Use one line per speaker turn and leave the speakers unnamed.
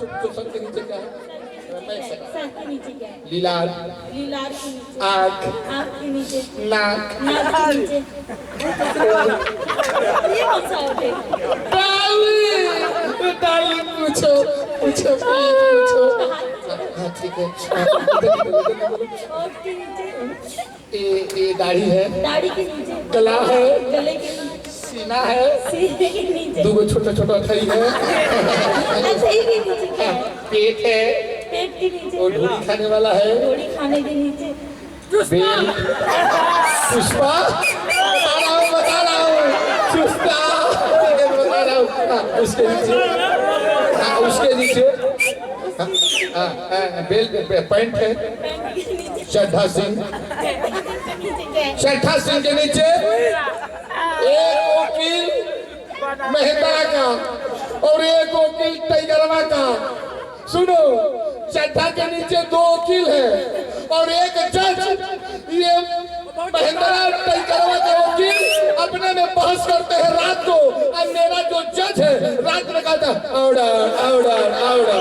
तो सर के नीचे क्या है?
सर के नीचे क्या है?
लीलार,
लीलार के नीचे,
आँख,
आँख के नीचे,
नाक,
नाक के नीचे। ये कौन सा होता है?
डार्लिंग पूछो पूछो पूछो। हाँ ठीक है।
होठ के नीचे,
ये दाढ़ी है,
दाढ़ी के नीचे,
गला है,
गले के नीचे,
सीना है,
सीने के नीचे,
दो छोटा छोटा थई है,
सही के नीचे क्या है?
पेट है,
पेट के नीचे,
और ढोली खाने वाला है,
रोटी खाने के नीचे,
बेल, पुष्पा, बता रहा हूँ, पुष्पा, बता रहा हूँ, उसके नीचे, उसके नीचे, बेल पैंट है,
पैंट के नीचे,
श्रद्धा सिंह, श्रद्धा सिंह के नीचे एक वकील मेहता का और एक वकील टाइगरवा का। सुनो, श्रद्धा के नीचे 2 वकील है और एक जज। ये महिंद्रा टाइगरवा के वकील अपने में बहस करते हैं रात को, और मेरा जो जज है रात में कहता है ऑर्डर ऑर्डर ऑर्डर।